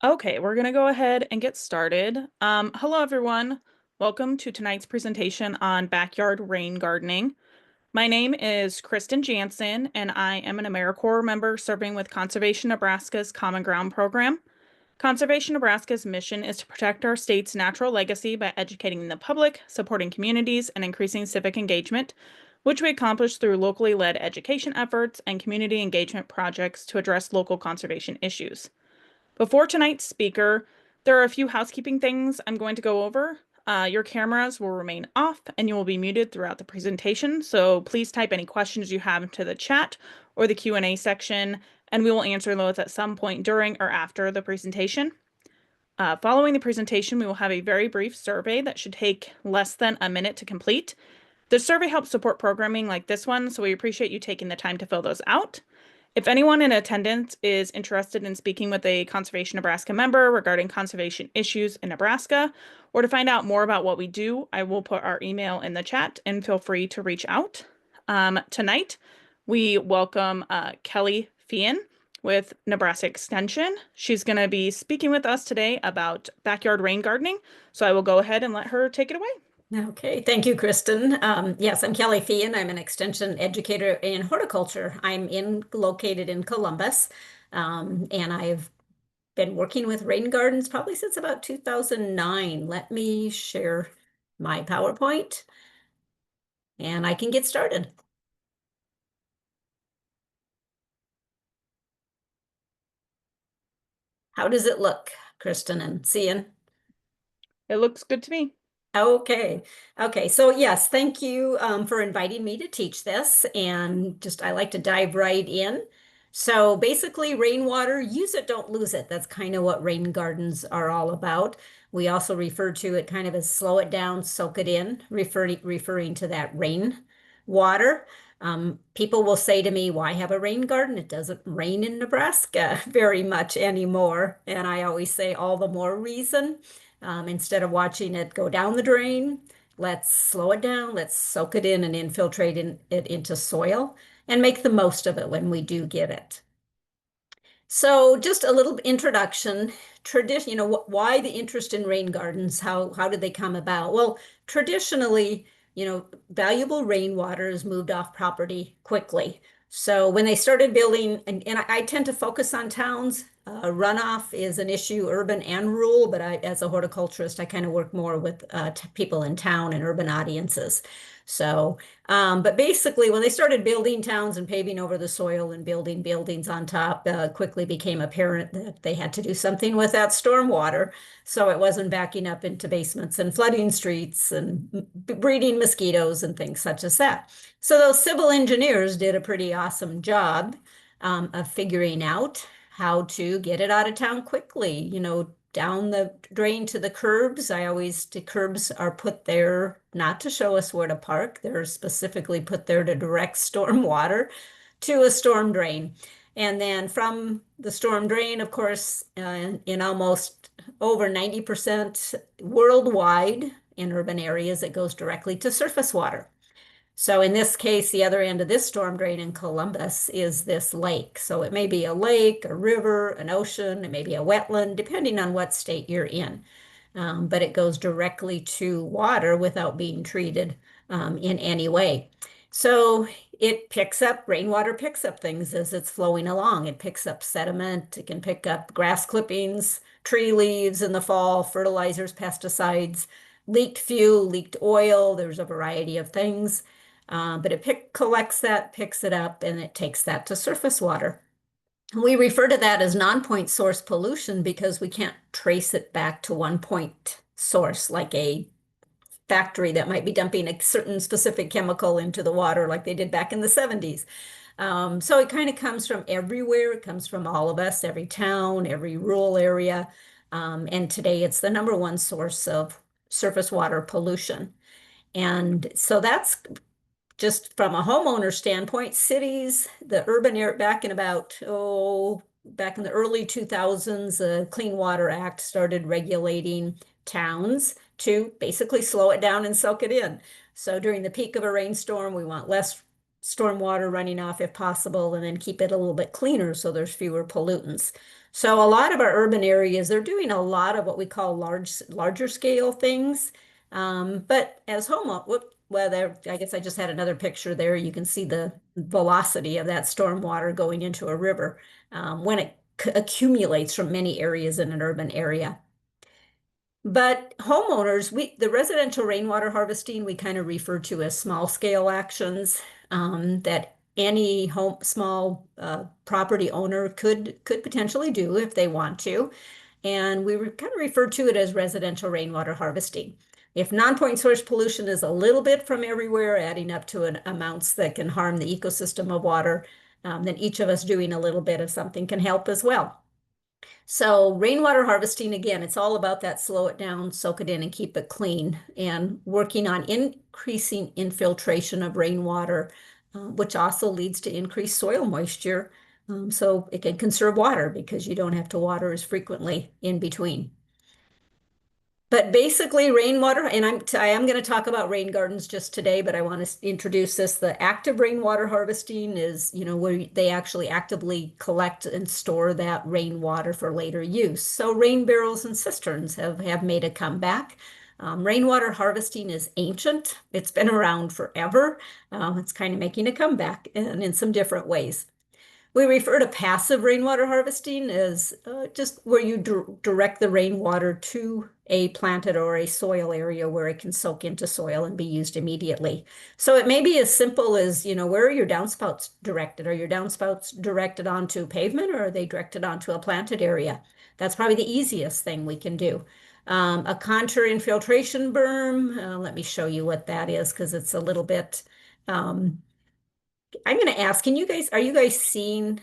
Okay, we're going to go ahead and get started. Hello, everyone. Welcome to tonight's presentation on backyard rain gardening. My name is Kristen Jansen, and I am an AmeriCorps member serving with Conservation Nebraska's Common Ground program. Conservation Nebraska's mission is to protect our state's natural legacy by educating the public, supporting communities, and increasing civic engagement, which we accomplish through locally led education efforts and community engagement projects to address local conservation issues. Before tonight's speaker, there are a few housekeeping things I'm going to go over. Your cameras will remain off and you will be muted throughout the presentation, so please type any questions you have into the chat or the Q&A section, and we will answer those at some point during or after the presentation. Following the presentation, we will have a very brief survey that should take less than a minute to complete. The survey helps support programming like this one, so we appreciate you taking the time to fill those out. If anyone in attendance is interested in speaking with a Conservation Nebraska member regarding conservation issues in Nebraska, or to find out more about what we do, I will put our email in the chat and feel free to reach out. Tonight, we welcome Kelly Fian with Nebraska Extension. She's going to be speaking with us today about backyard rain gardening, so I will go ahead and let her take it away. Okay, thank you, Kristen. Yes, I'm Kelly Fian. I'm an extension educator in horticulture. Located in Columbus, and I've been working with rain gardens probably since about 2009. Let me share my PowerPoint, and I can get started. How does it look, Kristen and Cian? It looks good to me. Okay. Okay. So yes, thank you for inviting me to teach this. And I like to dive right in. So basically, rainwater, use it, don't lose it. That's kind of what rain gardens are all about. We also refer to it kind of as slow it down, soak it in, referring to that rain water. People will say to me, why have a rain garden? It doesn't rain in Nebraska very much anymore. And I always say, all the more reason. Instead of watching it go down the drain, let's slow it down, let's soak it in and it into soil and make the most of it when we do get it. So just a little introduction. Tradition, why the interest in rain gardens? How did they come about? Well, traditionally, valuable rainwater is moved off property quickly. So when they started building, and I tend to focus on towns, runoff is an issue, urban and rural, but as a horticulturist, I kind of work more with people in town and urban audiences. So but basically, when they started building towns and paving over the soil and building buildings on top, quickly became apparent that they had to do something with that stormwater. So it wasn't backing up into basements and flooding streets and breeding mosquitoes and things such as that. So those civil engineers did a pretty awesome job of figuring out how to get it out of town quickly, down the drain to the curbs. The curbs are put there not to show us where to park. They're specifically put there to direct storm water to a storm drain. And then from the storm drain, of course, in almost over 90% worldwide in urban areas, it goes directly to surface water. So in this case, the other end of this storm drain in Columbus is this lake. So it may be a lake, a river, an ocean, it may be a wetland, depending on what state you're in. But it goes directly to water without being treated in any way. So rainwater picks up things as it's flowing along. It picks up sediment, it can pick up grass clippings, tree leaves in the fall, fertilizers, pesticides, leaked fuel, leaked oil. There's a variety of things. But it collects that, picks it up, and it takes that to surface water. We refer to that as non-point source pollution because we can't trace it back to one point source, like a factory that might be dumping a certain specific chemical into the water like they did back in the 70s. So it kind of comes from everywhere. It comes from all of us, every town, every rural area. And today it's the number one source of surface water pollution. And so that's just from a homeowner standpoint. Cities, the urban area, back in the early 2000s, the Clean Water Act started regulating towns to basically slow it down and soak it in. So during the peak of a rainstorm, we want less stormwater running off if possible, and then keep it a little bit cleaner so there's fewer pollutants. So a lot of our urban areas, they're doing a lot of what we call larger scale things. But as well, there, I guess I just had another picture there. You can see the velocity of that stormwater going into a river when it accumulates from many areas in an urban area. But homeowners, the residential rainwater harvesting, we kind of refer to as small scale actions that any small property owner could potentially do if they want to. And we kind of refer to it as residential rainwater harvesting. If non-point source pollution is a little bit from everywhere, adding up to an amounts that can harm the ecosystem of water, then each of us doing a little bit of something can help as well. So rainwater harvesting, again, it's all about that slow it down, soak it in, and keep it clean, and working on increasing infiltration of rainwater, which also leads to increased soil moisture. So it can conserve water because you don't have to water as frequently in between. But basically rainwater, and I am going to talk about rain gardens just today, but I want to introduce this. The active rainwater harvesting is, where they actually actively collect and store that rainwater for later use. So rain barrels and cisterns have made a comeback. Rainwater harvesting is ancient. It's been around forever. It's kind of making a comeback and in some different ways. We refer to passive rainwater harvesting as just where you direct the rainwater to a planted or a soil area where it can soak into soil and be used immediately. So it may be as simple as, where are your downspouts directed? Are your downspouts directed onto pavement, or are they directed onto a planted area? That's probably the easiest thing we can do. A contour infiltration berm, let me show you what that is because it's a little bit I'm going to ask, are you guys seeing,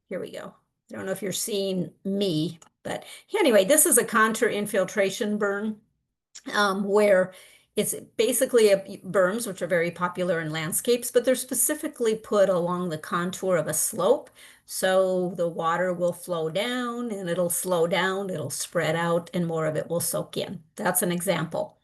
here we go. I don't know if you're seeing me, but anyway, this is a contour infiltration berm where it's basically berms, which are very popular in landscapes, but they're specifically put along the contour of a slope. So the water will flow down and it'll slow down, it'll spread out, and more of it will soak in. That's an example.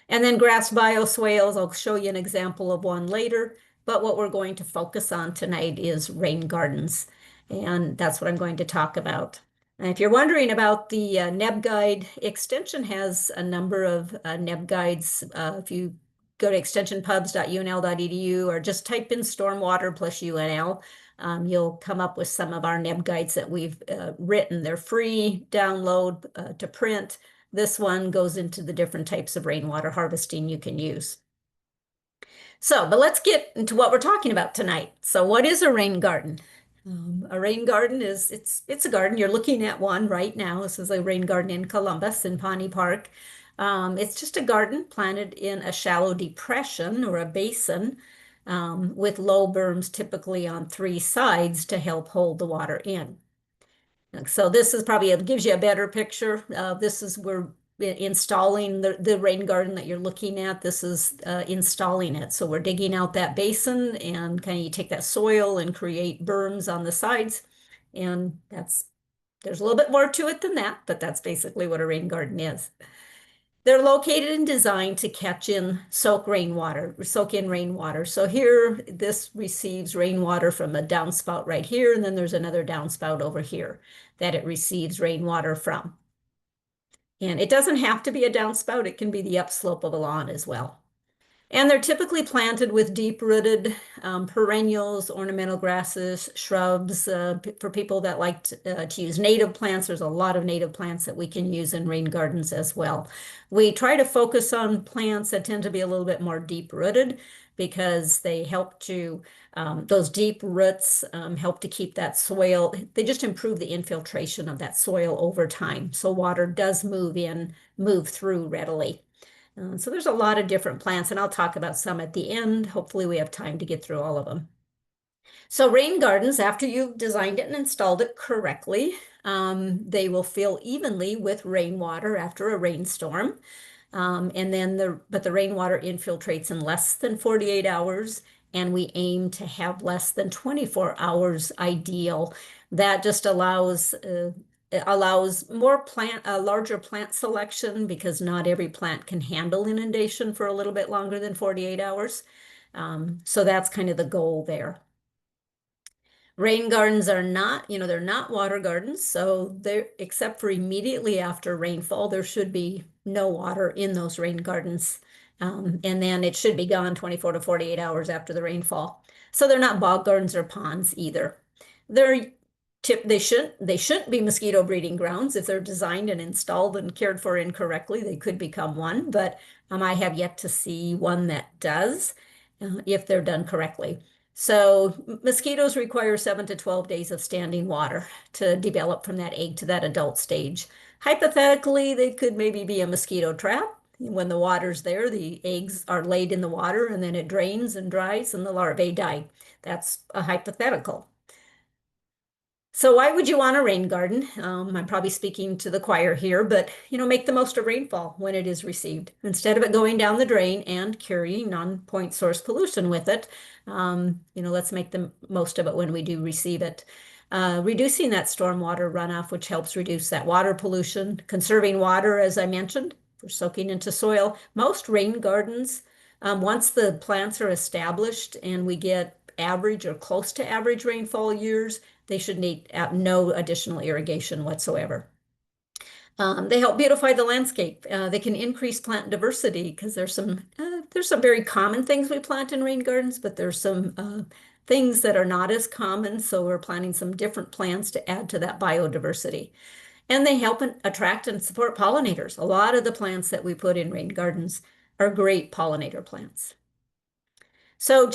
And then grass bioswales, I'll show you an example of one later, but what we're going to focus on tonight is rain gardens, and that's what I'm going to talk about. And if you're wondering about the NEB guide, Extension has a number of NEB guides. If you go to extensionpubs.unl.edu or just type in stormwater plus UNL, you'll come up with some of our NEB guides that we've written. They're free download to print. This one goes into the different types of rainwater harvesting you can use. But let's get into what we're talking about tonight. So what is a rain garden? A rain garden is, it's a garden. You're looking at one right now. This is a rain garden in Columbus in Pawnee Park. It's just a garden planted in a shallow depression or a basin with low berms typically on 3 sides to help hold the water in. So this is probably, it gives you a better picture. This is we're installing the rain garden that you're looking at. This is installing it. So we're digging out that basin and kind of you take that soil and create berms on the sides. And there's a little bit more to it than that, but that's basically what a rain garden is. They're located and designed to soak in rainwater. So here, this receives rainwater from a downspout right here, and then there's another downspout over here that it receives rainwater from. And it doesn't have to be a downspout, it can be the upslope of a lawn as well. And they're typically planted with deep-rooted perennials, ornamental grasses, shrubs. For people that like to use native plants, there's a lot of native plants that we can use in rain gardens as well. We try to focus on plants that tend to be a little bit more deep-rooted because they help to, those deep roots help to keep that soil, they just improve the infiltration of that soil over time. So water does move through readily. So there's a lot of different plants, and I'll talk about some at the end. Hopefully we have time to get through all of them. So rain gardens, after you've designed it and installed it correctly, they will fill evenly with rainwater after a rainstorm. But the rainwater infiltrates in less than 48 hours, and we aim to have less than 24 hours ideal. That just allows it allows larger plant selection because not every plant can handle inundation for a little bit longer than 48 hours. So that's kind of the goal there. Rain gardens are not, they're not water gardens, so they're except for immediately after rainfall, there should be no water in those rain gardens. And then it should be gone 24 to 48 hours after the rainfall. So they're not bog gardens or ponds either. They're they shouldn't be mosquito breeding grounds. If they're designed and installed and cared for incorrectly, they could become one, but I have yet to see one that does, if they're done correctly. So mosquitoes require 7 to 12 days of standing water to develop from that egg to that adult stage. Hypothetically, they could maybe be a mosquito trap. When the water's there, the eggs are laid in the water and then it drains and dries and the larvae die. That's a hypothetical. So why would you want a rain garden? I'm probably speaking to the choir here, but make the most of rainfall when it is received. Instead of it going down the drain and carrying non-point source pollution with it, let's make the most of it when we do receive it. Reducing that stormwater runoff, which helps reduce that water pollution, conserving water, as I mentioned, for soaking into soil. Most rain gardens, once the plants are established and we get average or close to average rainfall years, they should need no additional irrigation whatsoever. They help beautify the landscape. They can increase plant diversity because there's some very common things we plant in rain gardens, but there's some things that are not as common. So we're planting some different plants to add to that biodiversity. And they help attract and support pollinators. A lot of the plants that we put in rain gardens are great pollinator plants. So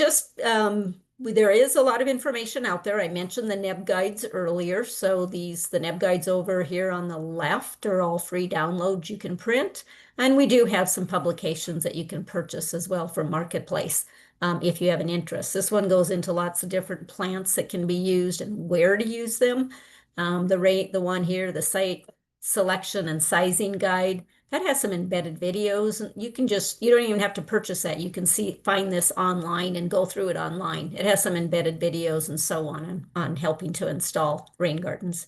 there is a lot of information out there. I mentioned the NEB guides earlier. So the NEB guides over here on the left are all free downloads you can print. And we do have some publications that you can purchase as well from Marketplace, if you have an interest. This one goes into lots of different plants that can be used and where to use them. The one here, the site selection and sizing guide, that has some embedded videos. You don't even have to purchase that. You can find this online and go through it online. It has some embedded videos and so on helping to install rain gardens.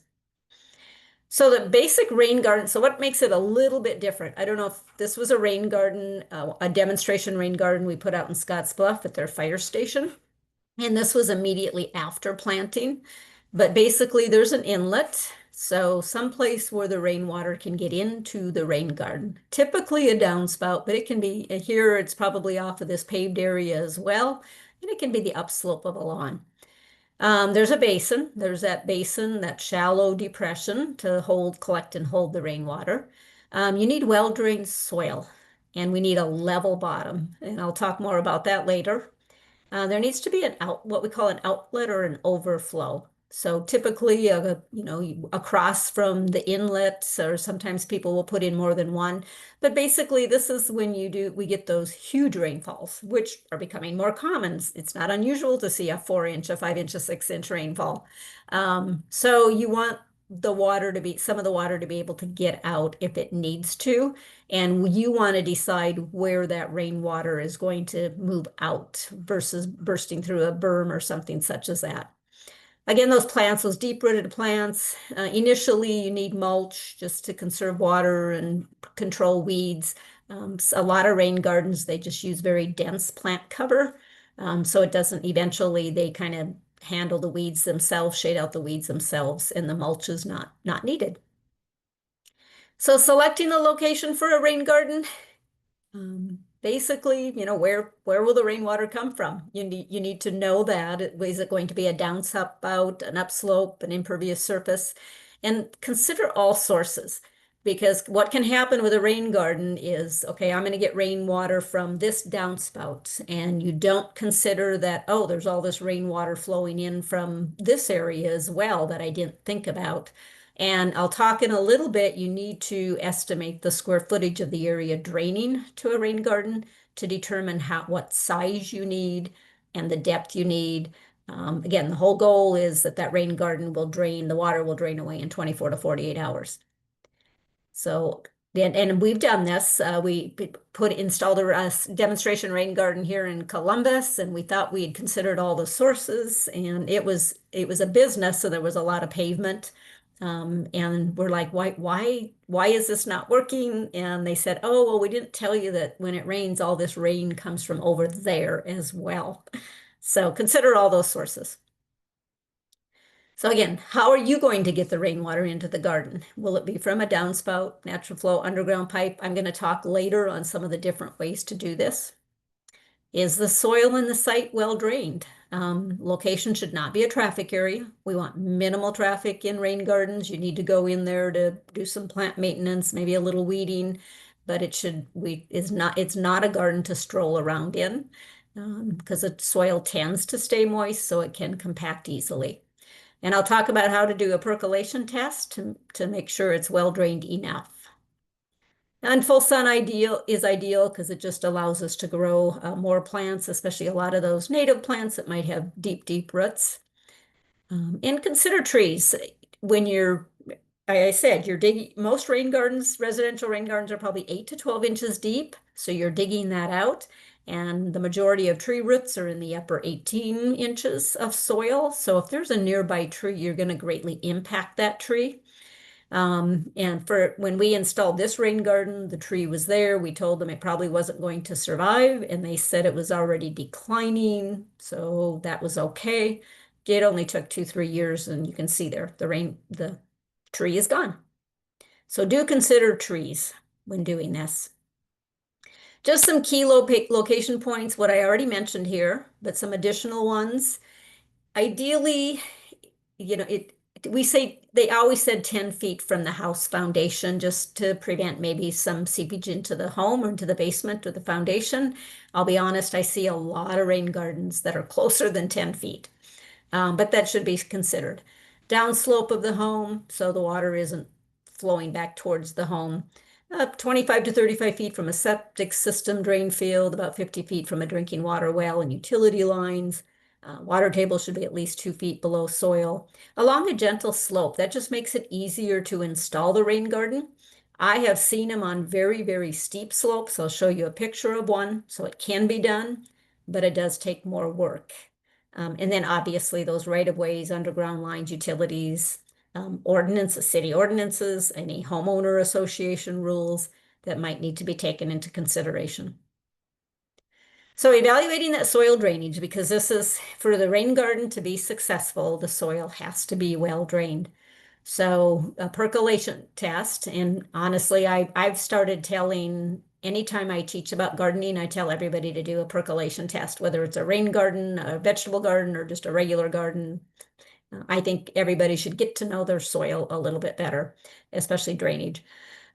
So the basic rain garden, so what makes it a little bit different? I don't know if this was a rain garden, a demonstration rain garden we put out in Scottsbluff at their fire station. And this was immediately after planting. But basically, there's an inlet, so someplace where the rainwater can get into the rain garden. Typically a downspout, but it can be here, it's probably off of this paved area as well, and it can be the upslope of a lawn. There's a basin. There's that basin, that shallow depression to collect and hold the rainwater. You need well-drained soil, and we need a level bottom, and I'll talk more about that later. There needs to be what we call an outlet or an overflow. So typically, across from the inlet, or sometimes people will put in more than one. But basically, this is when we get those huge rainfalls, which are becoming more common. It's not unusual to see a 4-inch, a 5-inch, a 6-inch rainfall. So you want some of the water to be able to get out if it needs to. And you want to decide where that rainwater is going to move out versus bursting through a berm or something such as that. Again, those deep-rooted plants, initially you need mulch just to conserve water and control weeds. A lot of rain gardens, they just use very dense plant cover. So it doesn't, eventually they kind of handle the weeds themselves, shade out the weeds themselves, and the mulch is not needed. So selecting the location for a rain garden, basically, where will the rainwater come from? You need to know that. Is it going to be a downspout, an upslope, an impervious surface? And consider all sources, because what can happen with a rain garden is, okay, I'm going to get rainwater from this downspout, and you don't consider that, oh, there's all this rainwater flowing in from this area as well that I didn't think about. And I'll talk in a little bit, you need to estimate the square footage of the area draining to a rain garden to determine what size you need and the depth you need. Again, the whole goal is that rain garden the water will drain away in 24 to 48 hours. So, and we've done this. We installed a demonstration rain garden here in Columbus, and we thought we had considered all the sources, and it was a business, so there was a lot of pavement. And we're like, why is this not working? And they said, oh, well, we didn't tell you that when it rains, all this rain comes from over there as well. So consider all those sources. So again, how are you going to get the rainwater into the garden? Will it be from a downspout, natural flow, underground pipe? I'm going to talk later on some of the different ways to do this. Is the soil in the site well drained? Location should not be a traffic area. We want minimal traffic in rain gardens. You need to go in there to do some plant maintenance, maybe a little weeding, but it's not a garden to stroll around in because the soil tends to stay moist, so it can compact easily. And I'll talk about how to do a percolation test to make sure it's well drained enough. And full sun is ideal because it just allows us to grow more plants, especially a lot of those native plants that might have deep, deep roots. And consider trees. When you're, like I said, you're digging, most rain gardens, residential rain gardens are probably 8 to 12 inches deep. So you're digging that out. And the majority of tree roots are in the upper 18 inches of soil. So if there's a nearby tree, you're going to greatly impact that tree. And for when we installed this rain garden, the tree was there. We told them it probably wasn't going to survive, and they said it was already declining, so that was okay. It only took 2, 3 years, and you can see there the tree is gone. So do consider trees when doing this. Just some key location points, what I already mentioned here, but some additional ones. Ideally, you know, they always said 10 feet from the house foundation just to prevent maybe some seepage into the home or into the basement or the foundation. I'll be honest, I see a lot of rain gardens that are closer than 10 feet, but that should be considered. Downslope of the home, so the water isn't flowing back towards the home. 25 to 35 feet from a septic system drain field, about 50 feet from a drinking water well and utility lines. Water table should be at least 2 feet below soil. Along a gentle slope, that just makes it easier to install the rain garden. I have seen them on very, very steep slopes. I'll show you a picture of one, so it can be done, but it does take more work. And then obviously those right-of-ways, underground lines, utilities, city ordinances, any homeowner association rules that might need to be taken into consideration. So evaluating that soil drainage, because this is for the rain garden to be successful, the soil has to be well drained. So a percolation test, and honestly, I've started telling, anytime I teach about gardening, I tell everybody to do a percolation test, whether it's a rain garden, a vegetable garden, or just a regular garden. I think everybody should get to know their soil a little bit better, especially drainage.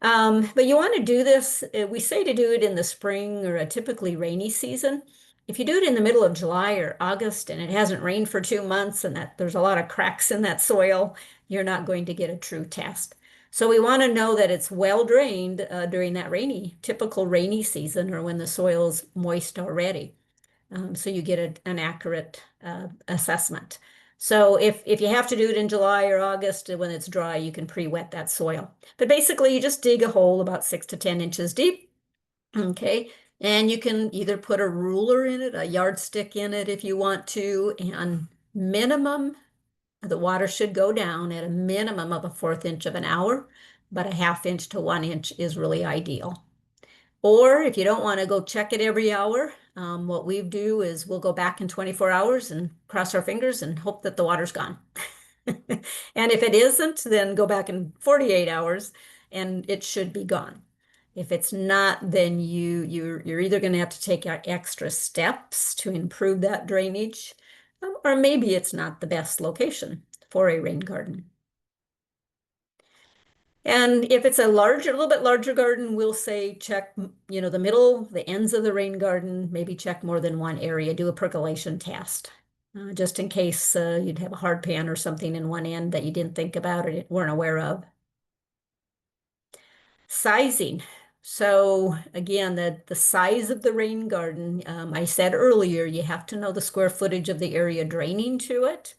But you want to do this, we say to do it in the spring or a typically rainy season. If you do it in the middle of July or August and it hasn't rained for 2 months and that there's a lot of cracks in that soil, you're not going to get a true test. So we want to know that it's well drained during that typical rainy season or when the soil is moist already. So you get an accurate assessment. So if you have to do it in July or August when it's dry, you can pre-wet that soil. But basically, you just dig a hole about 6 to 10 inches deep. Okay. And you can either put a ruler in it, a yardstick in it if you want to, and minimum, the water should go down at a minimum of a 1/4 inch of an hour, but a 1/2 inch to 1 inch is really ideal. Or if you don't want to go check it every hour, what we do is we'll go back in 24 hours and cross our fingers and hope that the water's gone. And if it isn't, then go back in 48 hours and it should be gone. If it's not, then you're either going to have to take extra steps to improve that drainage, or maybe it's not the best location for a rain garden. And if it's a little bit larger garden, we'll say check, the middle, the ends of the rain garden, maybe check more than one area, do a percolation test, just in case you'd have a hard pan or something in one end that you didn't think about or weren't aware of. Sizing. So again, the size of the rain garden, I said earlier, you have to know the square footage of the area draining to it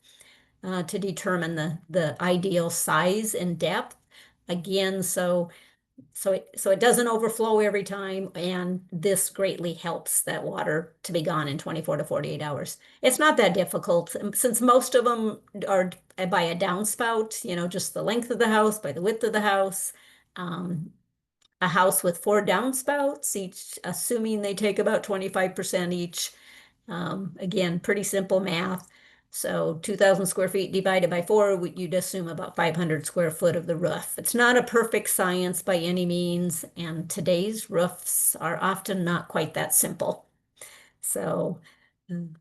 to determine the ideal size and depth. Again, so it doesn't overflow every time, and this greatly helps that water to be gone in 24 to 48 hours. It's not that difficult since most of them are by a downspout, just the length of the house, by the width of the house. Um, a house with 4 downspouts, each assuming they take about 25% each. Again, pretty simple math. So 2,000 square feet divided by 4, you'd assume about 500 square foot of the roof. It's not a perfect science by any means, and today's roofs are often not quite that simple. So mm,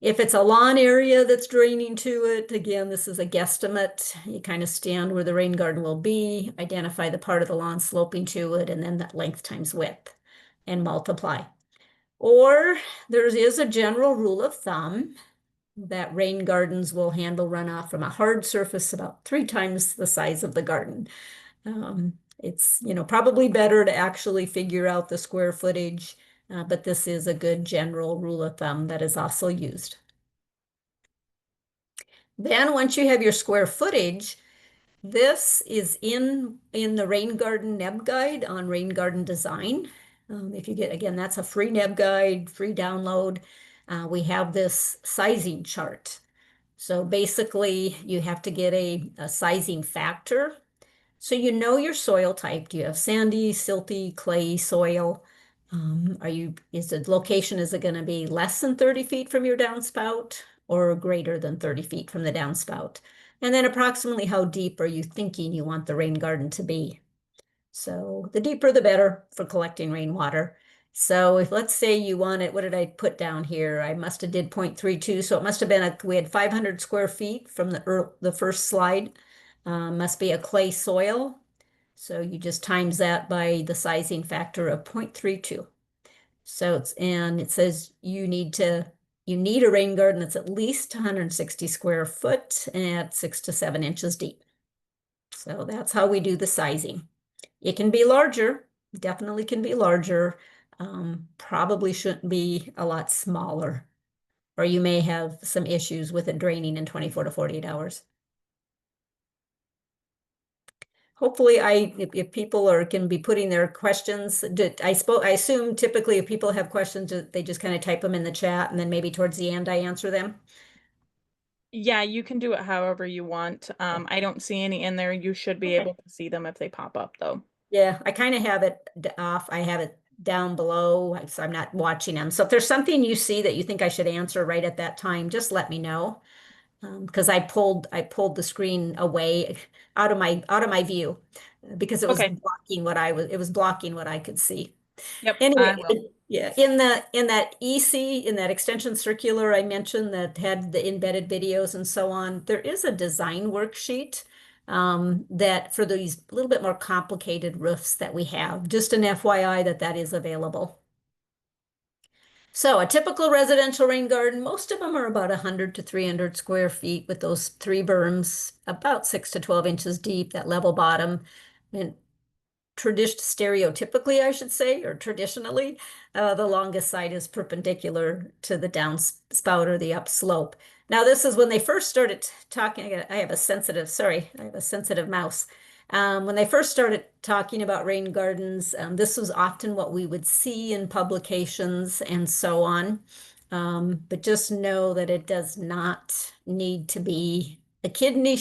if it's a lawn area that's draining to it, again, this is a guesstimate. You kind of stand where the rain garden will be, identify the part of the lawn sloping to it, and then that length times width and multiply. Or there is a general rule of thumb that rain gardens will handle runoff from a hard surface about 3 times the size of the garden. It's, probably better to actually figure out the square footage, but this is a good general rule of thumb that is also used. Then once you have your square footage, this is in the Rain Garden Neb Guide on Rain Garden Design. If you get, again, that's a free Neb Guide, free download. We have this sizing chart. So basically, you have to get a sizing factor. So you know your soil type. Do you have sandy, silty, clay soil? Is the location, is it going to be less than 30 feet from your downspout or greater than 30 feet from the downspout? And then approximately how deep are you thinking you want the rain garden to be? So the deeper, the better for collecting rainwater. So if let's say you want it, what did I put down here? I must have did 0.32. So it must have been we had 500 square feet from the first slide. Must be a clay soil. So you just times that by the sizing factor of 0.32. So and it says you need a rain garden that's at least 160 square foot at 6 to 7 inches deep. So that's how we do the sizing. It can be larger, definitely can be larger. Probably shouldn't be a lot smaller, or you may have some issues with it draining in 24 to 48 hours. Hopefully, if people can be putting their questions, I assume typically if people have questions, they just kind of type them in the chat, and then maybe towards the end I answer them. Yeah, you can do it however you want. I don't see any in there. You should be Okay. able to see them if they pop up, though. Yeah, I kind of have it off. I have it down below, so I'm not watching them. So if there's something you see that you think I should answer right at that time, just let me know. Because I pulled the screen away out of my view because it was Okay. blocking it was blocking what I could see. Yep, I Anyway, will. yeah, in that EC, in that extension circular I mentioned that had the embedded videos and so on, there is a design worksheet that for these little bit more complicated roofs that we have. Just an FYI that is available. So a typical residential rain garden, most of them are about 100 to 300 square feet with those 3 berms, about 6 to 12 inches deep, that level bottom. And stereotypically, I should say, or traditionally, the longest side is perpendicular to the downspout or the upslope. Now, this is when they first started talking. I have a sensitive mouse. When they first started talking about rain gardens, this was often what we would see in publications and so on. But just know that it does not need to be a kidney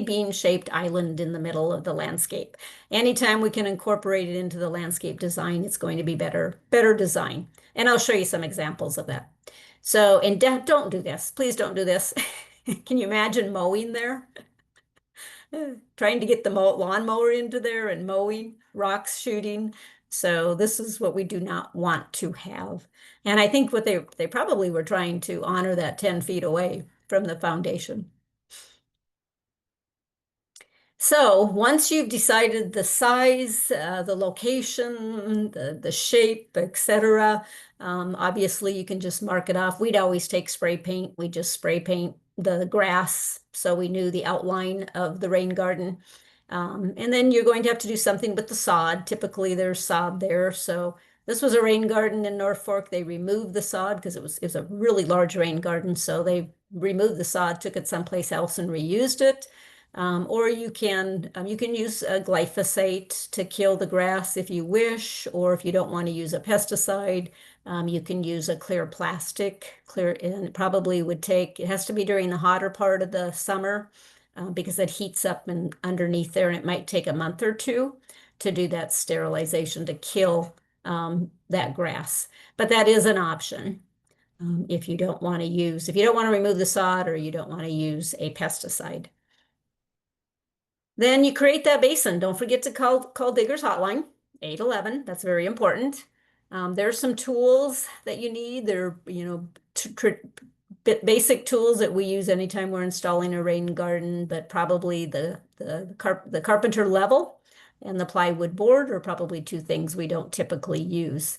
bean shaped island in the middle of the landscape. Anytime we can incorporate it into the landscape design, it's going to be better design. And I'll show you some examples of that. So, and don't do this. Please don't do this. Can you imagine mowing there? Trying to get the lawnmower into there and mowing, rocks shooting. So this is what we do not want to have. And I think what they probably were trying to honor that 10 feet away from the foundation. So once you've decided the size, the location, the shape, etc., obviously you can just mark it off. We'd always take spray paint. We just spray paint the grass so we knew the outline of the rain garden. And then you're going to have to do something with the sod. Typically there's sod there. So this was a rain garden in North Fork. They removed the sod because it was a really large rain garden. So they removed the sod, took it someplace else and reused it. Or you can use glyphosate to kill the grass if you wish, or if you don't want to use a pesticide, you can use a clear plastic, and it probably would take, it has to be during the hotter part of the summer because it heats up and underneath there, and it might take a month or two to do that sterilization to kill that grass. But that is an option if you don't want to remove the sod or you don't want to use a pesticide. Then you create that basin. Don't forget to call Digger's Hotline, 811. That's very important. There's some tools that you need. They're, basic tools that we use anytime we're installing a rain garden, but probably the carpenter level and the plywood board are probably two things we don't typically use.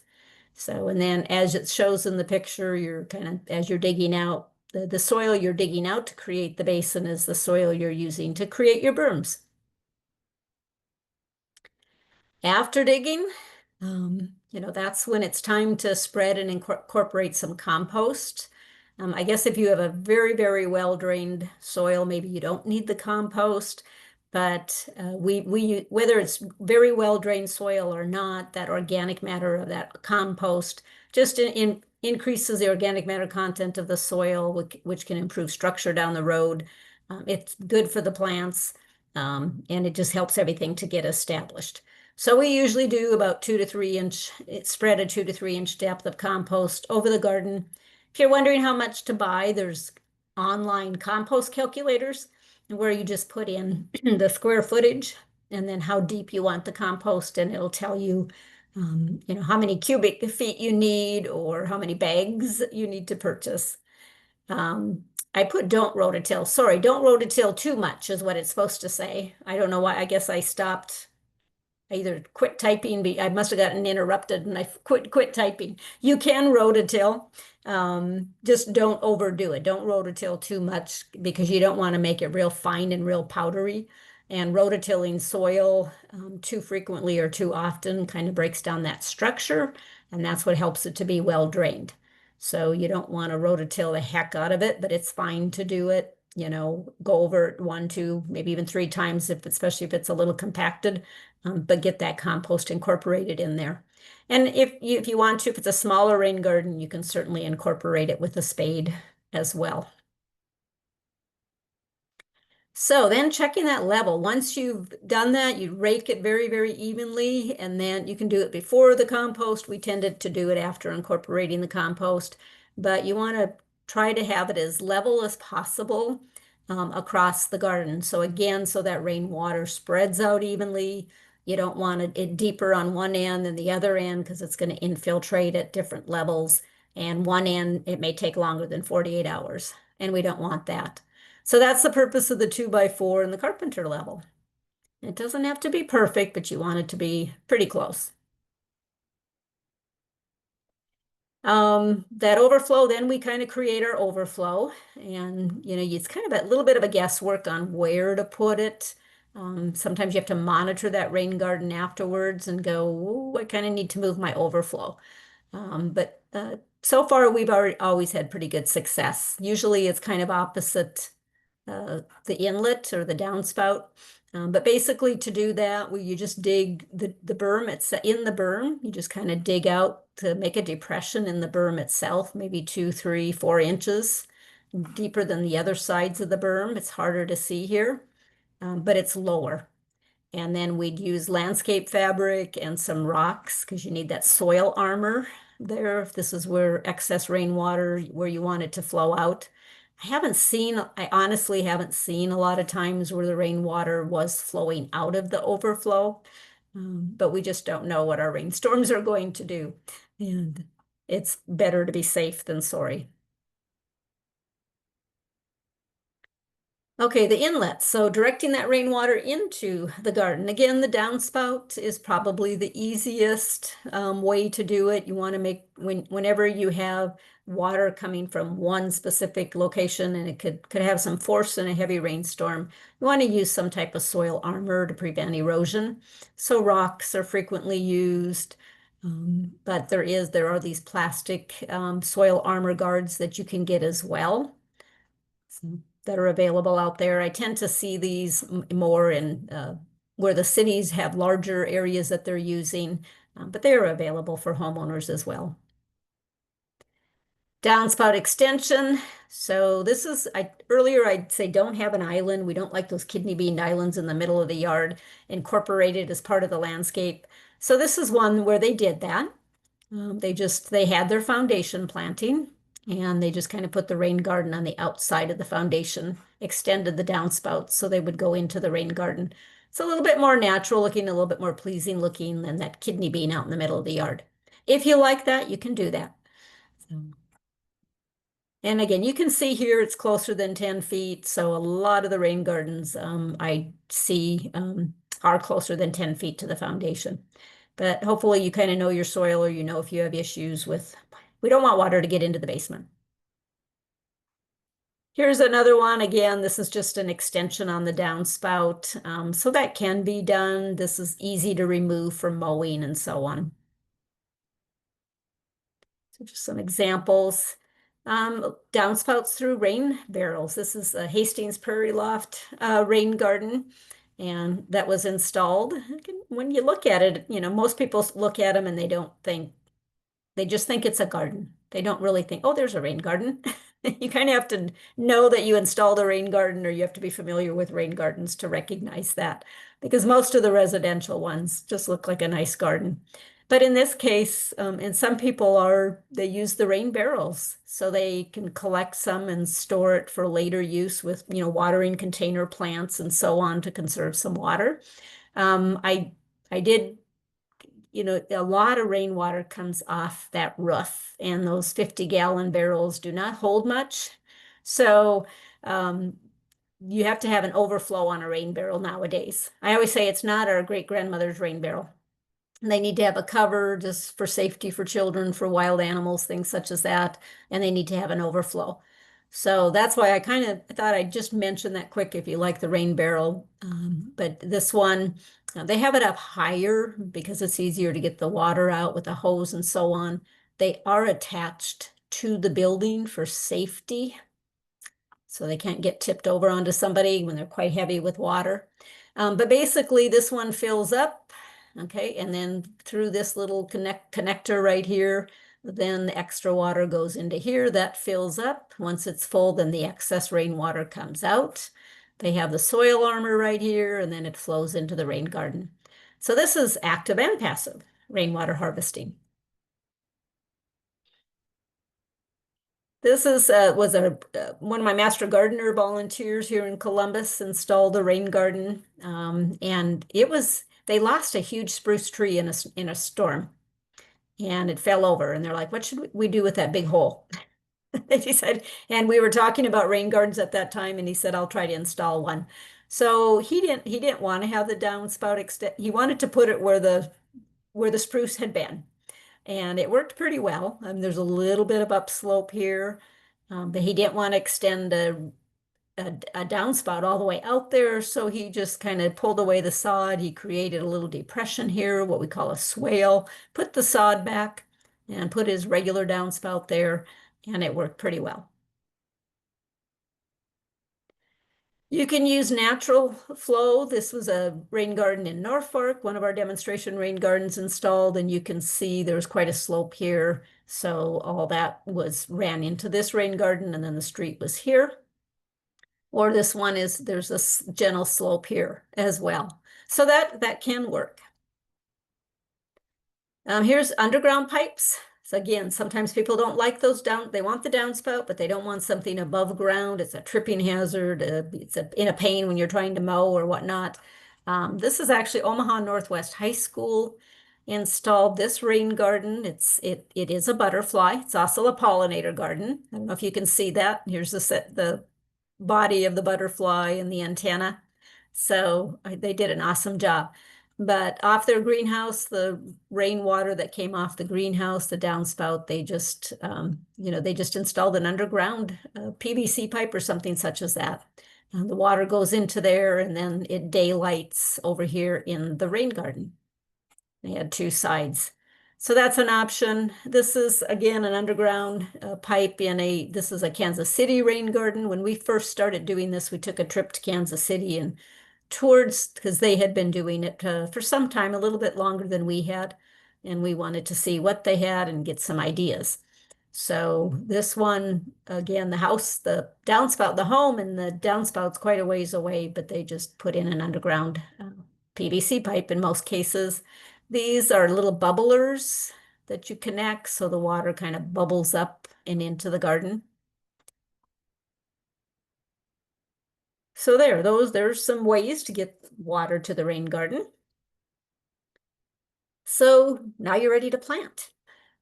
So, and then as it shows in the picture, as you're digging out, the soil you're digging out to create the basin is the soil you're using to create your berms. After digging, that's when it's time to spread and incorporate some compost. I guess if you have a very, very well-drained soil, maybe you don't need the compost, but whether it's very well-drained soil or not, that organic matter of that compost just increases the organic matter content of the soil, which can improve structure down the road. It's good for the plants, and it just helps everything to get established. So we usually do about 2 to 3 inch, spread a 2 to 3 inch depth of compost over the garden. If you're wondering how much to buy, there's online compost calculators where you just put in the square footage and then how deep you want the compost, and it'll tell you, how many cubic feet you need or how many bags you need to purchase. I put don't rototill. Sorry, don't rototill too much is what it's supposed to say. I don't know why. I guess I stopped. I either quit typing, I must have gotten interrupted and I quit typing. You can rototill, just don't overdo it. Don't rototill too much because you don't want to make it real fine and real powdery. And rototilling soil too frequently or too often kind of breaks down that structure, and that's what helps it to be well drained. So you don't want to rototill the heck out of it, but it's fine to do it. Go over it 1, 2, maybe even 3 times, especially if it's a little compacted, but get that compost incorporated in there. And if you want to, if it's a smaller rain garden, you can certainly incorporate it with a spade as well. So then checking that level, once you've done that, you rake it very, very evenly, and then you can do it before the compost. We tended to do it after incorporating the compost, but you want to try to have it as level as possible across the garden. So again, so that rainwater spreads out evenly. You don't want it deeper on one end than the other end because it's going to infiltrate at different levels. And one end, it may take longer than 48 hours, and we don't want that. So that's the purpose of the 2x4 and the carpenter level. It doesn't have to be perfect, but you want it to be pretty close. That overflow, then we kind of create our overflow, and it's kind of a little bit of a guesswork on where to put it. Sometimes you have to monitor that rain garden afterwards and go, "Ooh, I kind of need to move my overflow." But so far we've always had pretty good success. Usually it's kind of opposite the inlet or the downspout. But basically to do that, you just dig the berm. It's in the berm. You just kind of dig out to make a depression in the berm itself, maybe 2, 3, 4 inches deeper than the other sides of the berm. It's harder to see here, but it's lower. And then we'd use landscape fabric and some rocks because you need that soil armor there. If this is where excess rainwater, where you want it to flow out. I honestly haven't seen a lot of times where the rainwater was flowing out of the overflow, but we just don't know what our rainstorms are going to do. And it's better to be safe than sorry. Okay, the inlet. So directing that rainwater into the garden. Again, the downspout is probably the easiest way to do it. You want to whenever you have water coming from one specific location and it could have some force in a heavy rainstorm, you want to use some type of soil armor to prevent erosion. So rocks are frequently used. But there are these plastic soil armor guards that you can get as well. that are available out there. I tend to see these more in where the cities have larger areas that they're using, but they are available for homeowners as well. Downspout extension. So this is, earlier I'd say don't have an island. We don't like those kidney bean islands in the middle of the yard incorporated as part of the landscape. So this is one where they did that. They had their foundation planting and they just kind of put the rain garden on the outside of the foundation, extended the downspouts so they would go into the rain garden. It's a little bit more natural looking, a little bit more pleasing looking than that kidney bean out in the middle of the yard. If you like that, you can do that. So. And again, you can see here it's closer than 10 feet. So a lot of the rain gardens I see are closer than 10 feet to the foundation. But hopefully you kind of know your soil or you know if you have issues with, we don't want water to get into the basement. Here's another one. Again, this is just an extension on the downspout. So that can be done. This is easy to remove from mowing and so on. So just some examples. Downspouts through rain barrels. This is a Hastings Prairie Loft rain garden, and that was installed. When you look at it, most people look at them and they just think it's a garden. They don't really think, oh, there's a rain garden. You kind of have to know that you installed a rain garden or you have to be familiar with rain gardens to recognize that because most of the residential ones just look like a nice garden. But in this case, and some people they use the rain barrels so they can collect some and store it for later use with, watering container plants and so on to conserve some water. I did a lot of rainwater comes off that roof, and those 50-gallon barrels do not hold much. So you have to have an overflow on a rain barrel nowadays. I always say it's not our great-grandmother's rain barrel. They need to have a cover just for safety for children, for wild animals, things such as that, and they need to have an overflow. So that's why I kind of thought I'd just mention that quick if you like the rain barrel. But this one, they have it up higher because it's easier to get the water out with a hose and so on. They are attached to the building for safety, so they can't get tipped over onto somebody when they're quite heavy with water. But basically, this one fills up, okay, and then through this little connector right here, then the extra water goes into here. That fills up. Once it's full, then the excess rainwater comes out. They have the soil armor right here, and then it flows into the rain garden. So this is active and passive rainwater harvesting. This is was one of my master gardener volunteers here in Columbus installed a rain garden, and they lost a huge spruce tree in a storm, and it fell over. And they're like, "What should we do with that big hole?" And he said, and we were talking about rain gardens at that time, and he said, "I'll try to install one." So he didn't want to have the downspout extend. He wanted to put it where the spruce had been. And it worked pretty well. There's a little bit of upslope here, but he didn't want to extend a downspout all the way out there. So he just kind of pulled away the sod. He created a little depression here, what we call a swale, put the sod back and put his regular downspout there, and it worked pretty well. You can use natural flow. This was a rain garden in Norfolk, one of our demonstration rain gardens installed, and you can see there's quite a slope here. So all that ran into this rain garden, and then the street was here. Or this one there's a gentle slope here as well. So that can work. Here's underground pipes. So again, sometimes people don't like those they want the downspout, but they don't want something above ground. It's a tripping hazard. It's in a pain when you're trying to mow or whatnot. This is actually Omaha Northwest High School installed this rain garden. It is a butterfly. It's also a pollinator garden. I don't know if you can see that. Here's the body of the butterfly and the antenna. So they did an awesome job. But off their greenhouse, the rainwater that came off the greenhouse, the downspout, they just installed an underground PVC pipe or something such as that. And the water goes into there, and then it daylights over here in the rain garden. They had two sides. So that's an option. This is again an underground pipe this is a Kansas City rain garden. When we first started doing this, we took a trip to Kansas City and towards, because they had been doing it for some time, a little bit longer than we had. And we wanted to see what they had and get some ideas. So this one, again, the downspout, the home and the downspouts quite a ways away, but they just put in an underground PVC pipe in most cases. These are little bubblers that you connect so the water kind of bubbles up and into the garden. So there's some ways to get water to the rain garden. So now you're ready to plant.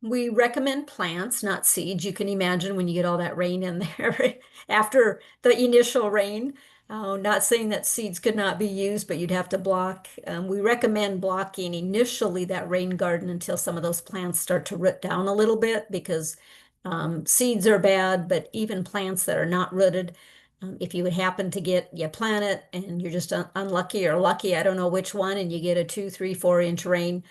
We recommend plants, not seeds. You can imagine when you get all that rain in there after the initial rain. Not saying that seeds could not be used, but you'd have to block. We recommend blocking initially that rain garden until some of those plants start to root down a little bit because seeds are bad, but even plants that are not rooted, if you would happen to you plant it and you're just unlucky or lucky, I don't know which one, and you get a 2, 3, 4 inch rain,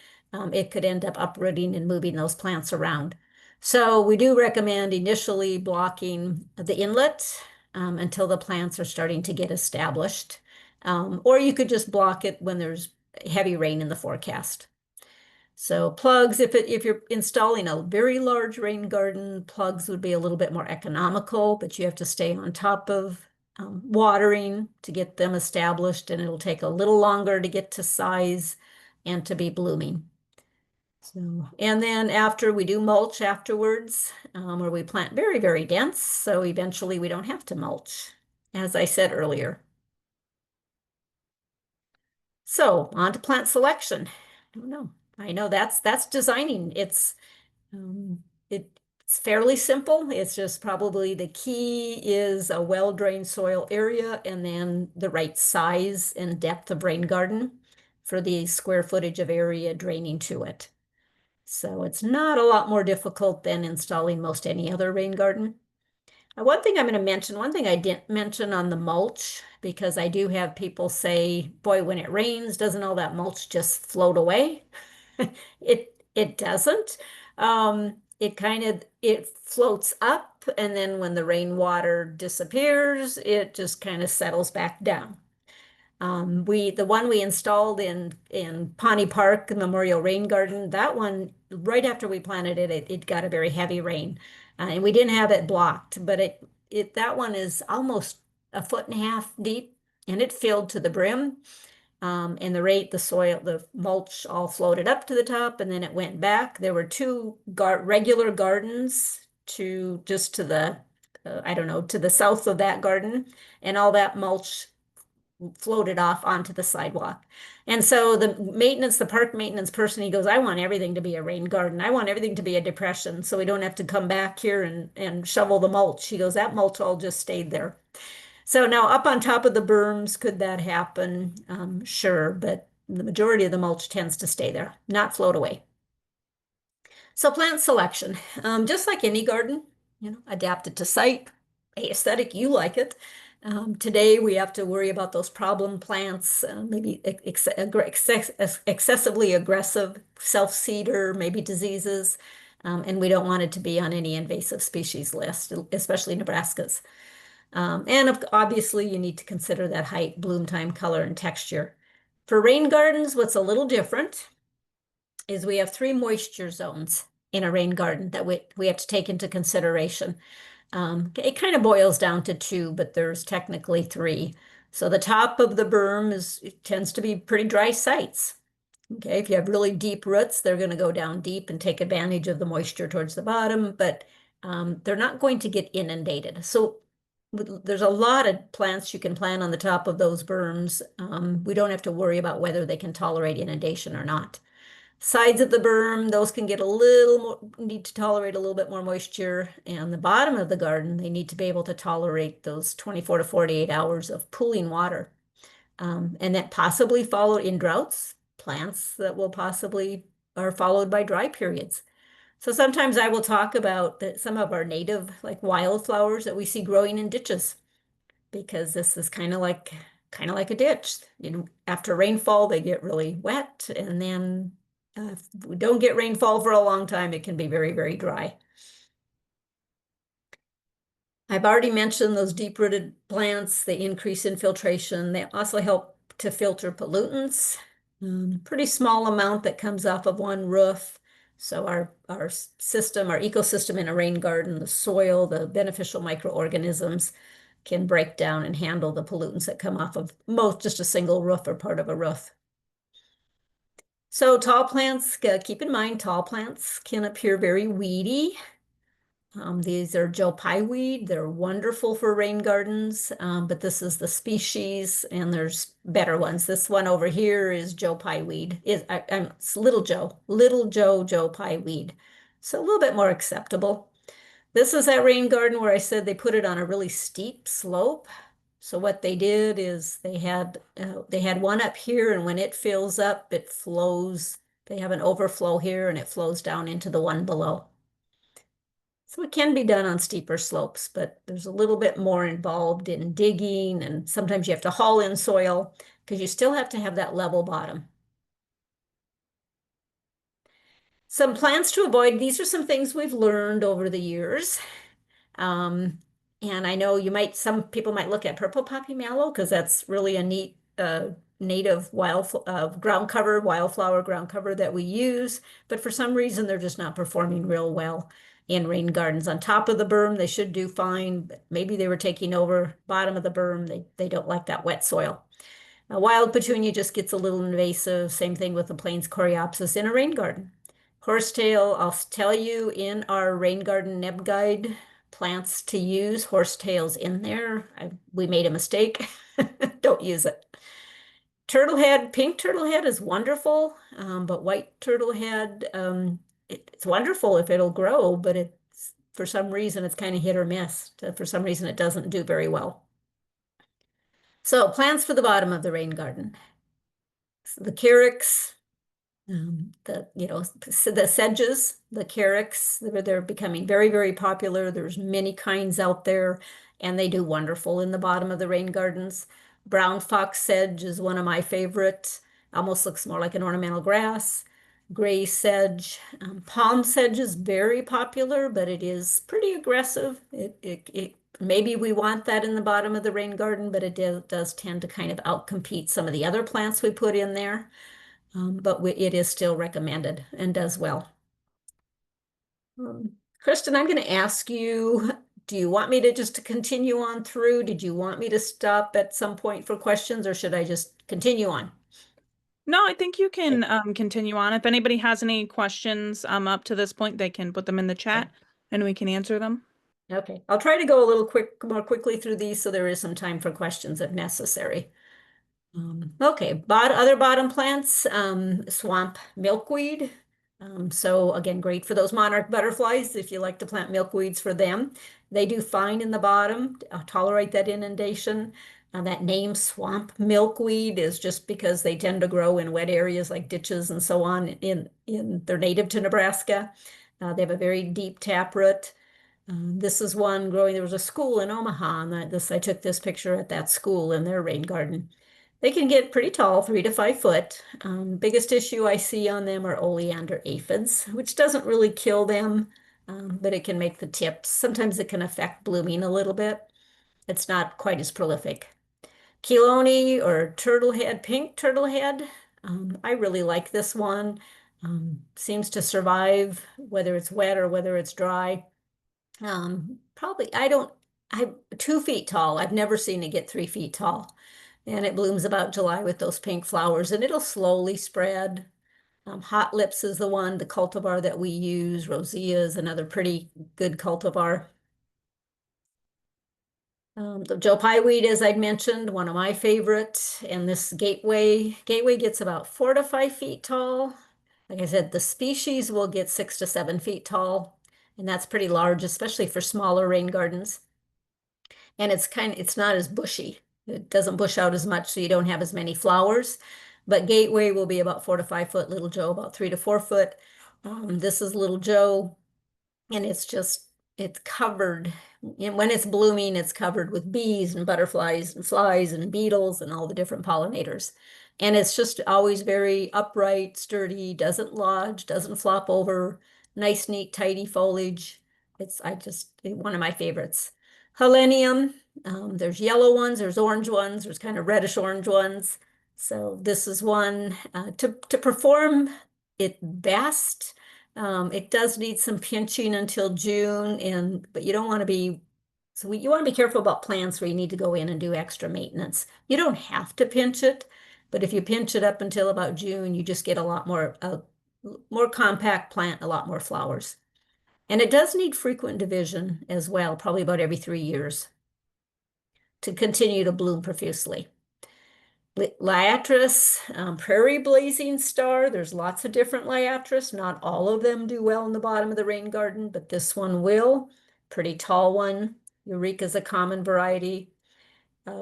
it could end up uprooting and moving those plants around. So we do recommend initially blocking the inlet until the plants are starting to get established. Or you could just block it when there's heavy rain in the forecast. So plugs, if you're installing a very large rain garden, plugs would be a little bit more economical, but you have to stay on top of watering to get them established, and it'll take a little longer to get to size and to be blooming. So, and then after we do mulch afterwards, where we plant very, very dense, so eventually we don't have to mulch, as I said earlier. So on to plant selection. I don't know. I know that's designing. Um, it's fairly simple. It's just probably the key is a well-drained soil area and then the right size and depth of rain garden for the square footage of area draining to it. So it's not a lot more difficult than installing most any other rain garden. One thing I'm going to mention, one thing I didn't mention on the mulch, because I do have people say, boy, when it rains, doesn't all that mulch just float away? It doesn't. It floats up, and then when the rainwater disappears, it just kind of settles back down. The one we installed in Pawnee Park Memorial Rain Garden, that one right after we planted it got a very heavy rain, and we didn't have it blocked, but it that one is almost a foot and a half deep, and it filled to the brim. And the soil, the mulch all floated up to the top, and then it went back. There were two regular gardens to the I don't know, to the south of that garden, and all that mulch floated off onto the sidewalk. And so the park maintenance person, he goes, I want everything to be a rain garden. I want everything to be a depression so we don't have to come back here and shovel the mulch. He goes, that mulch all just stayed there. So now up on top of the berms, could that happen? Sure, but the majority of the mulch tends to stay there, not float away. So plant selection, just like any garden, adapted to site, aesthetic, you like it. Today we have to worry about those problem plants, maybe excessively aggressive self-seeder, maybe diseases, and we don't want it to be on any invasive species list, especially Nebraska's. And obviously you need to consider that height, bloom time, color, and texture. For rain gardens, what's a little different is we have 3 moisture zones in a rain garden that we have to take into consideration. It kind of boils down to 2, but there's technically 3. So the top of the berm it tends to be pretty dry sites. Okay, if you have really deep roots, they're going to go down deep and take advantage of the moisture towards the bottom, but they're not going to get inundated. So there's a lot of plants you can plant on the top of those berms. We don't have to worry about whether they can tolerate inundation or not. Sides of the berm, those can get a little more, need to tolerate a little bit more moisture. And the bottom of the garden, they need to be able to tolerate those 24 to 48 hours of pooling water. And that possibly followed in droughts, plants that will possibly are followed by dry periods. So sometimes I will talk about some of our native, like wildflowers that we see growing in ditches, because this is kind of like a ditch. After rainfall, they get really wet, and then If we don't get rainfall for a long time, it can be very, very dry. I've already mentioned those deep-rooted plants. They increase infiltration. They also help to filter pollutants. Pretty small amount that comes off of one roof. So our system, our ecosystem in a rain garden, the soil, the beneficial microorganisms can break down and handle the pollutants that come off of most just a single roof or part of a roof. So tall plants, keep in mind, tall plants can appear very weedy. These are Joe Pye weed. They're wonderful for rain gardens, but this is the species, and there's better ones. This one over here is Joe Pye weed. It's Little Joe Pye weed. So a little bit more acceptable. This is that rain garden where I said they put it on a really steep slope. So what they did is they had one up here, and when it fills up, it flows. They have an overflow here, and it flows down into the one below. So it can be done on steeper slopes, but there's a little bit more involved in digging, and sometimes you have to haul in soil because you still have to have that level bottom. Some plants to avoid. These are some things we've learned over the years. Um, and I know some people might look at purple poppy mallow because that's really a neat native ground cover, wildflower ground cover that we use. But for some reason, they're just not performing real well in rain gardens. On top of the berm, they should do fine. But maybe they were taking over bottom of the berm. They don't like that wet soil. Wild petunia just gets a little invasive. Same thing with the plains coreopsis in a rain garden. Horsetail, I'll tell you in our rain garden neb guide, plants to use, horsetail's in there. We made a mistake. Don't use it. Turtlehead, pink turtlehead is wonderful, but white turtlehead, it's wonderful if it'll grow, but for some reason it's kind of hit or miss. For some reason it doesn't do very well. So plants for the bottom of the rain garden. So the carex, the sedges, the carex, they're becoming very, very popular. There's many kinds out there, and they do wonderful in the bottom of the rain gardens. Brown fox sedge is one of my favorites. Almost looks more like an ornamental grass. Gray sedge, palm sedge is very popular, but it is pretty aggressive. Maybe we want that in the bottom of the rain garden, but it does tend to kind of outcompete some of the other plants we put in there. But it is still recommended and does well. Kristen, I'm going to ask you, do you want me to just continue on through? Did you want me to stop at some point for questions, or should I just continue on? No, I think you Okay. can continue on. If anybody has any questions up to this point, they can put them in the chat and we can answer them. Okay. I'll try to go a little more quickly through these so there is some time for questions if necessary. Okay, other bottom plants, swamp milkweed. So again, great for those monarch butterflies if you like to plant milkweeds for them. They do fine in the bottom, tolerate that inundation. That name swamp milkweed is just because they tend to grow in wet areas like ditches and so on they're native to Nebraska. They have a very deep taproot. This is one growing. There was a school in Omaha, and I took this picture at that school in their rain garden. They can get pretty tall, 3 to 5 foot. Biggest issue I see on them are oleander aphids, which doesn't really kill them, but it can make the tips. Sometimes it can affect blooming a little bit. It's not quite as prolific. Chelone or turtlehead, pink turtlehead. I really like this one. Seems to survive whether it's wet or whether it's dry. Probably, I'm 2 feet tall. I've never seen it get 3 feet tall. And it blooms about July with those pink flowers, and it'll slowly spread. Hot Lips is the cultivar that we use. Rosea is another pretty good cultivar. The Joe Pye weed, as I'd mentioned, one of my favorites. And this gateway gets about 4 to 5 feet tall. Like I said, the species will get 6 to 7 feet tall, and that's pretty large, especially for smaller rain gardens. And it's not as bushy. It doesn't bush out as much, so you don't have as many flowers. But Gateway will be about 4 to 5 foot, Little Joe about 3 to 4 foot. This is Little Joe, and it's covered. And when it's blooming, it's covered with bees and butterflies and flies and beetles and all the different pollinators. And it's just always very upright, sturdy, doesn't lodge, doesn't flop over, nice, neat, tidy foliage. One of my favorites. Helenium, there's yellow ones, there's orange ones, there's kind of reddish orange ones. So this is one to perform it best. It does need some pinching until June, but you don't want to be you want to be careful about plants where you need to go in and do extra maintenance. You don't have to pinch it, but if you pinch it up until about June, you just get more compact plant, a lot more flowers. And it does need frequent division as well, probably about every 3 years to continue to bloom profusely. Liatris, prairie blazing star. There's lots of different liatris. Not all of them do well in the bottom of the rain garden, but this one will. Pretty tall one. Eureka is a common variety.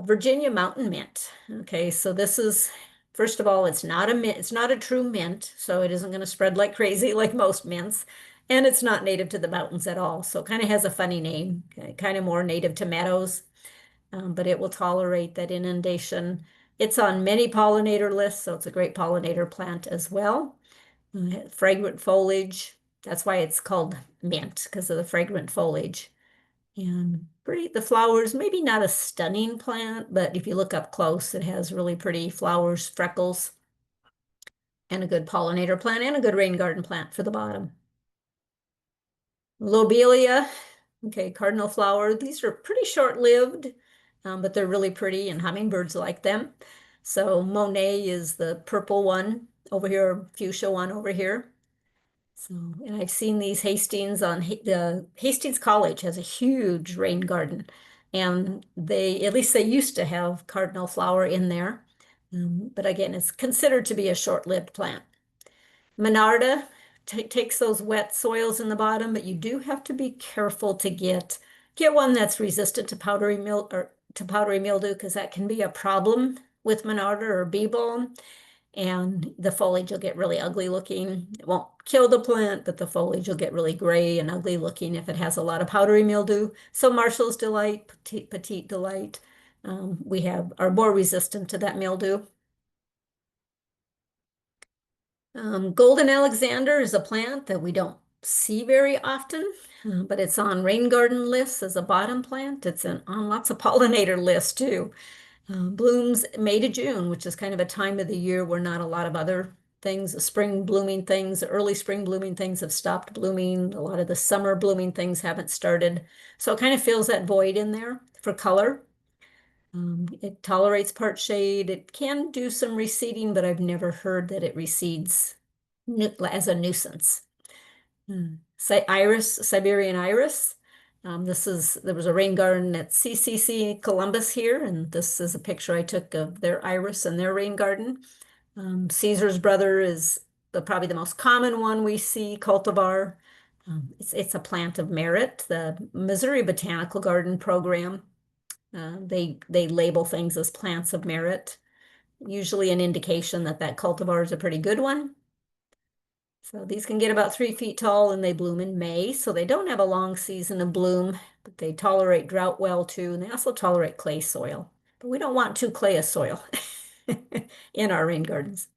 Virginia mountain mint. Okay, so this is, first of all, it's not a mint. It's not a true mint, so it isn't going to spread like crazy like most mints. And it's not native to the mountains at all, so it kind of has a funny name, kind of more native to meadows, but it will tolerate that inundation. It's on many pollinator lists, so it's a great pollinator plant as well. Fragrant foliage. That's why it's called mint, because of the fragrant foliage. And the flowers, maybe not a stunning plant, but if you look up close, it has really pretty flowers, freckles, and a good pollinator plant and a good rain garden plant for the bottom. Lobelia, okay, cardinal flower. These are pretty short-lived, but they're really pretty and hummingbirds like them. So Monet is the purple one over here, fuchsia one over here. So, and I've seen these Hastings the Hastings College has a huge rain garden, and at least they used to have cardinal flower in there. But again, it's considered to be a short-lived plant. Monarda takes those wet soils in the bottom, but you do have to be careful to get one that's resistant to powdery mildew, because that can be a problem with Monarda or bee balm, and the foliage will get really ugly looking. It won't kill the plant, but the foliage will get really gray and ugly looking if it has a lot of powdery mildew. So Marshall's Delight, Petite Delight, are more resistant to that mildew. Golden Alexander is a plant that we don't see very often, but it's on rain garden lists as a bottom plant. It's on lots of pollinator lists too. Blooms May to June, which is kind of a time of the year where not a lot of other things, early spring blooming things have stopped blooming. A lot of the summer blooming things haven't started. So it kind of fills that void in there for color. It tolerates part shade. It can do some reseeding, but I've never heard that it recedes as a nuisance. Siberian iris. There was a rain garden at CCC Columbus here, and this is a picture I took of their iris and their rain garden. Caesar's brother is probably the most common one we see, cultivar. It's a plant of merit. The Missouri Botanical Garden program, they label things as plants of merit, usually an indication that that cultivar is a pretty good one. So these can get about 3 feet tall and they bloom in May. So they don't have a long season of bloom, but they tolerate drought well too. And they also tolerate clay soil. But we don't want too clay a soil in our rain gardens.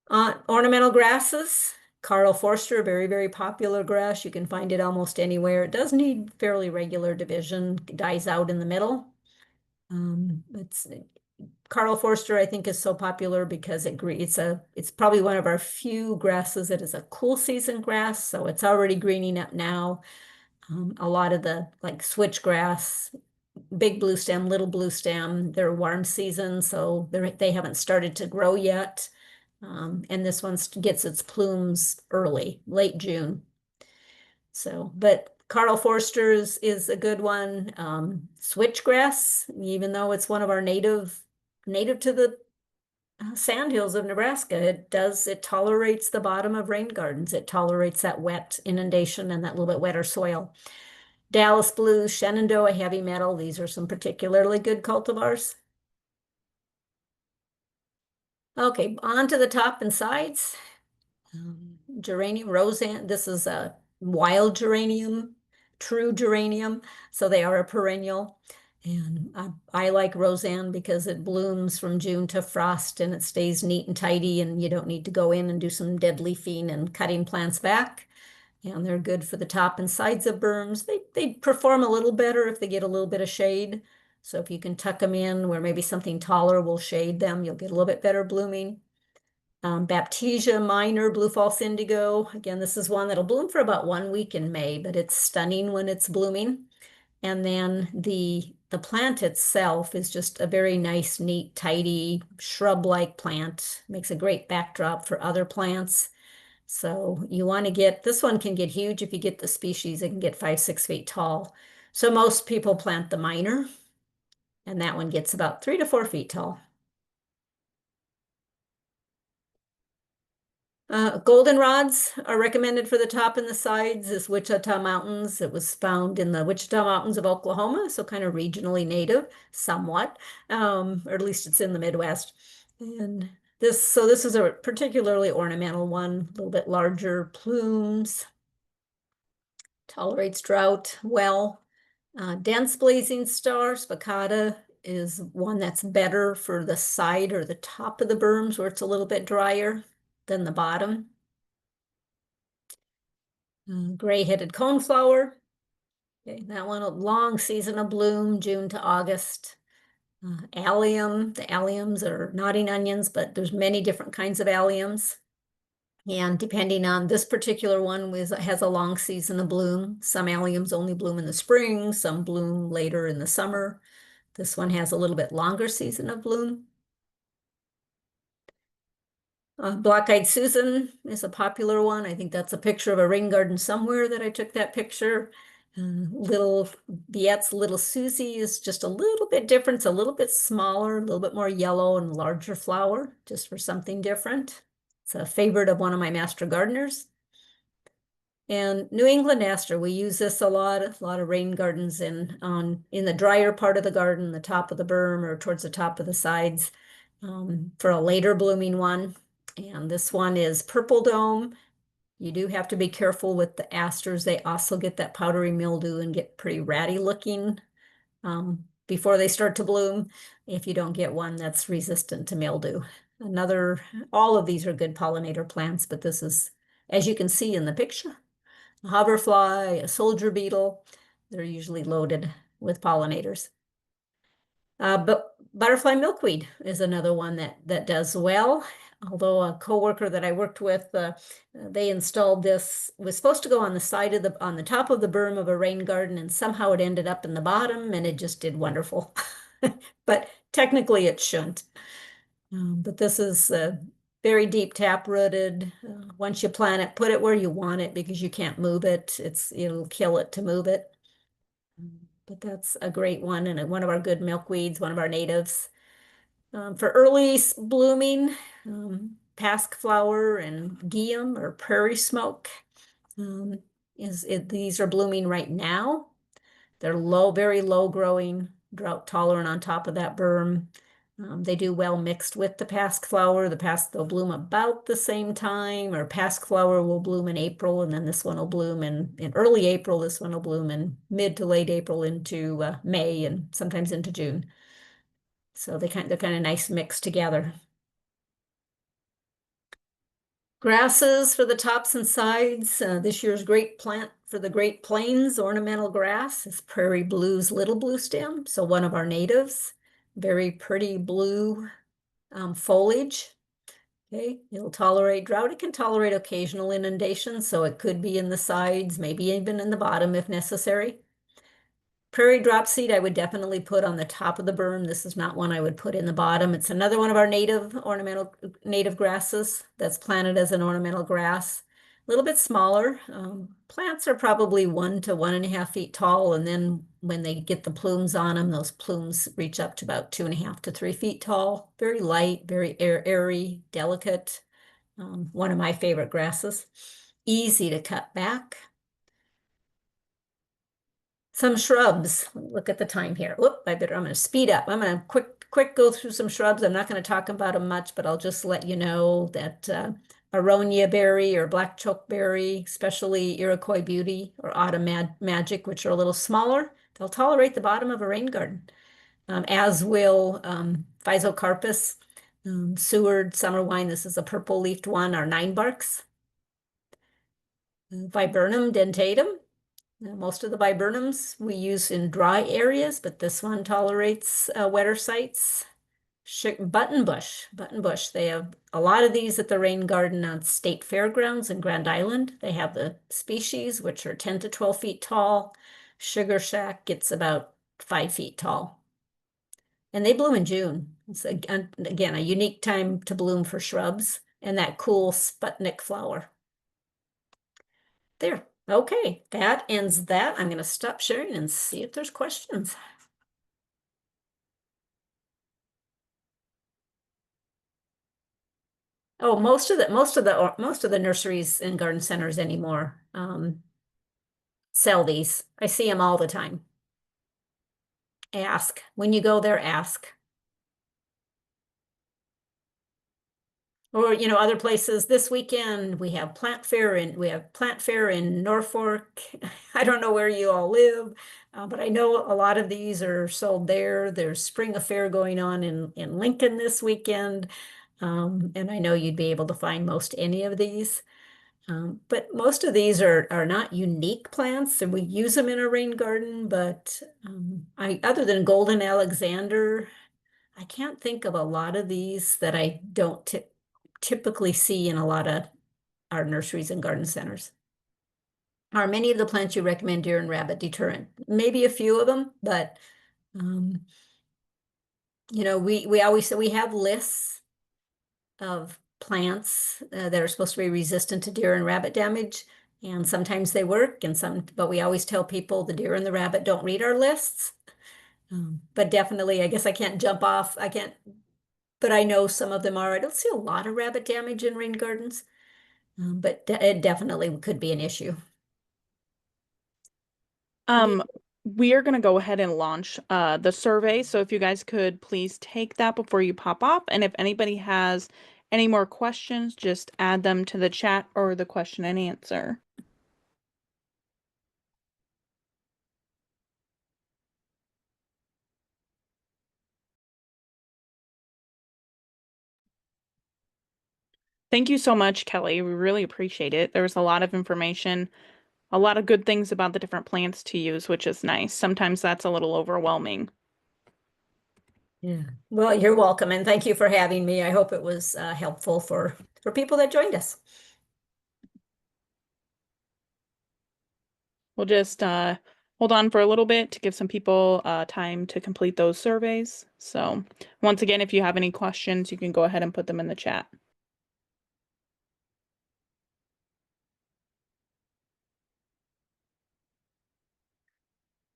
Ornamental grasses. Carl Forster, very, very popular grass. You can find it almost anywhere. It does need fairly regular division, dies out in the middle. It's Carl Forster, I think, is so popular because it's probably one of our few grasses that is a cool season grass, so it's already greening up now. A lot of the like switchgrass, big blue stem, little blue stem, they're warm season, so they haven't started to grow yet. And this one gets its plumes early, late June. So, but Carl Forster's is a good one. Switchgrass, even though it's one of our native to the sandhills of Nebraska, it tolerates the bottom of rain gardens. It tolerates that wet inundation and that little bit wetter soil. Dallas Blue, Shenandoah Heavy Metal, these are some particularly good cultivars. Okay, on to the top and sides. Geranium, Roseanne, this is a wild geranium, true geranium, so they are a perennial. And I like Roseanne because it blooms from June to frost and it stays neat and tidy, and you don't need to go in and do some dead leafing and cutting plants back. And they're good for the top and sides of berms. They perform a little better if they get a little bit of shade. So if you can tuck them in where maybe something taller will shade them, you'll get a little bit better blooming. Baptisia minor, blue false indigo. Again, this is one that'll bloom for about 1 week in May, but it's stunning when it's blooming. And then the plant itself is just a very nice, neat, tidy shrub-like plant. Makes a great backdrop for other plants. So you want to get, this one can get huge if you get the species. It can get 5, 6 feet tall. So most people plant the minor, and that one gets about 3 to 4 feet tall. Goldenrods are recommended for the top and the sides. This Wichita Mountains. It was found in the Wichita Mountains of Oklahoma, so kind of regionally native, somewhat, or at least it's in the Midwest. And this is a particularly ornamental one, a little bit larger plumes, tolerates drought well. Dense blazing star, spicata, is one that's better for the side or the top of the berms where it's a little bit drier than the bottom. Gray-headed coneflower. Okay, that one, a long season of bloom, June to August. Allium, the alliums are nodding onions, but there's many different kinds of alliums. And depending on this particular one has a long season of bloom. Some alliums only bloom in the spring, some bloom later in the summer. This one has a little bit longer season of bloom. Black-eyed Susan is a popular one. I think that's a picture of a rain garden somewhere that I took that picture. Little Viette's Little Susie is just a little bit different. It's a little bit smaller, a little bit more yellow and larger flower, just for something different. It's a favorite of one of my master gardeners. And New England aster, we use this a lot of rain gardens in the drier part of the garden, the top of the berm or towards the top of the sides, for a later blooming one. And this one is purple dome. You do have to be careful with the asters. They also get that powdery mildew and get pretty ratty looking before they start to bloom if you don't get one that's resistant to mildew. All of these are good pollinator plants, but this is, as you can see in the picture, a hoverfly, a soldier beetle. They're usually loaded with pollinators. But butterfly milkweed is another one that does well. Although a coworker that I worked with, they installed this, was supposed to go on the side of on the top of the berm of a rain garden, and somehow it ended up in the bottom, and it just did wonderful. But technically it shouldn't. But this is very deep tap rooted. Once you plant it, put it where you want it because you can't move it. It'll kill it to move it. But that's a great one and one of our good milkweeds, one of our natives. For early blooming, pasque flower and geum or prairie smoke these are blooming right now. They're low, very low growing, drought tolerant on top of that berm. They do well mixed with the pasque flower. They'll bloom about the same time, or pasque flower will bloom in April, and then this one will bloom in early April. This one will bloom in mid to late April into May and sometimes into June. So they're kind of nice mixed together. Grasses for the tops and sides. This year's great plant for the Great Plains ornamental grass is Prairie Blue's little blue stem. So one of our natives, very pretty blue foliage. Okay, it'll tolerate drought. It can tolerate occasional inundation, so it could be in the sides, maybe even in the bottom if necessary. Prairie drop seed, I would definitely put on the top of the berm. This is not one I would put in the bottom. It's another one of our native grasses that's planted as an ornamental grass. A little bit smaller. Plants are probably 1 to 1.5 feet tall, and then when they get the plumes on them, those plumes reach up to about 2.5 to 3 feet tall. Very light, very airy, delicate. One of my favorite grasses. Easy to cut back. Some shrubs. Look at the time here. Whoop, I'm going to speed up. I'm going to quick go through some shrubs. I'm not going to talk about them much, but I'll just let you know that aronia berry or black chokeberry, especially Iroquois beauty or autumn magic, which are a little smaller, They'll tolerate the bottom of a rain garden, as will Physocarpus, Seward, summer wine. This is a purple leafed one, our nine barks. Viburnum dentatum. Most of the viburnums we use in dry areas, but this one tolerates wetter sites. Buttonbush. They have a lot of these at the rain garden on State Fairgrounds in Grand Island. They have the species, which are 10 to 12 feet tall. Sugar Shack gets about 5 feet tall. And they bloom in June. It's again a unique time to bloom for shrubs and that cool Sputnik flower. There. Okay, that ends that. I'm going to stop sharing and see if there's questions. Oh, most of the nurseries and garden centers anymore sell these. I see them all the time. Ask. When you go there, ask. Or, other places. This weekend we have plant fair in Norfolk. I don't know where you all live, but I know a lot of these are sold there. There's spring affair going on in Lincoln this weekend. And I know you'd be able to find most any of these. But most of these are not unique plants, and we use them in a rain garden, but other than Golden Alexander, I can't think of a lot of these that I don't typically see in a lot of our nurseries and garden centers. Are many of the plants you recommend deer and rabbit deterrent? Maybe a few of them, but um, we always say we have lists of plants that are supposed to be resistant to deer and rabbit damage. And sometimes they work, but we always tell people the deer and the rabbit don't read our lists. But definitely, I guess I can't jump off. I can't, but I know some of them are. I don't see a lot of rabbit damage in rain gardens, but it definitely could be an issue. Um, we are going to go ahead and launch the survey. So if you guys could please take that before you pop off. And if anybody has any more questions, just add them to the chat or the question and answer. Thank you so much, Kelly. We really appreciate it. There was a lot of information, a lot of good things about the different plants to use, which is nice. Sometimes that's a little overwhelming. Yeah. Well, you're welcome, and thank you for having me. I hope it was helpful for people that joined us. We'll just hold on for a little bit to give some people time to complete those surveys. So once again, if you have any questions, you can go ahead and put them in the chat.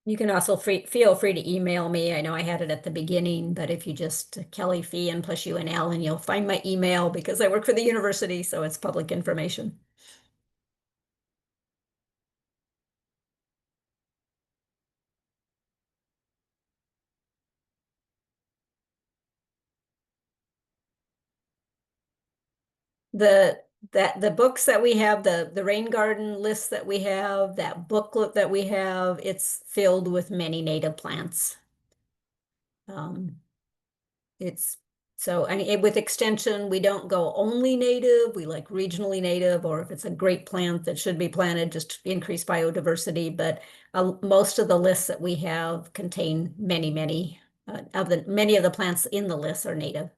You can also feel free to email me. I know I had it at the beginning, but if you just Kelly Fee plus UNL, and you'll find my email because I work for the university, so it's public information. The the books that we have, the rain garden list that we have, that booklet that we have, it's filled with many native plants. Um, It's so, with extension, we don't go only native. We like regionally native, or if it's a great plant that should be planted, just to increase biodiversity. But most of the lists that we have contain many of the plants in the list are native.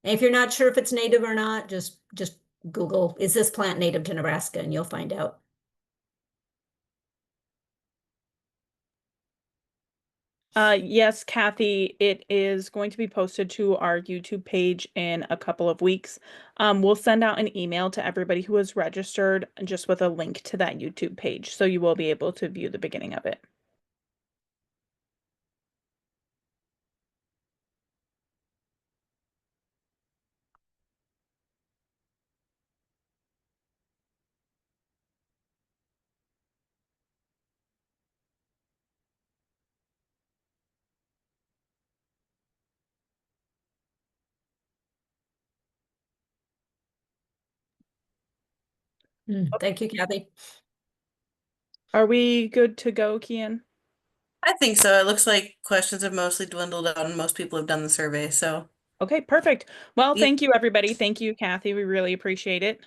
And if you're not sure if it's native or not, just Google, is this plant native to Nebraska? And you'll find out. Yes, Kathy, it is going to be posted to our YouTube page in a couple of weeks. We'll send out an email to everybody who is registered just with a link to that YouTube page, so you will be able to view the beginning of it. Thank you, Kathy. Are we good to go, Kian? I think so. It looks like questions have mostly dwindled out and most people have done the survey. So, Okay, perfect. Well, yep. thank you, everybody. Thank you, Kathy. We really appreciate it.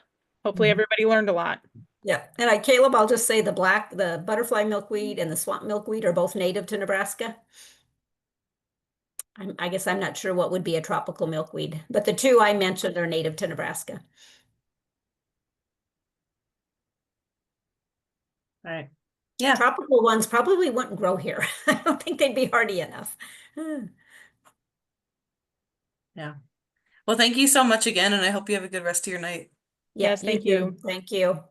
Hopefully, Mhm. everybody learned a lot. Yeah. And Caleb, I'll just say the butterfly milkweed and the swamp milkweed are both native to Nebraska. I guess I'm not sure what would be a tropical milkweed, but the two I mentioned are native to Nebraska. All right. Yeah. Tropical ones probably wouldn't grow here. I don't think they'd be hardy enough. Yeah. Well, thank you so much again, and I hope you have a good rest of your night. Yeah, Yes, you thank you. too. Thank you.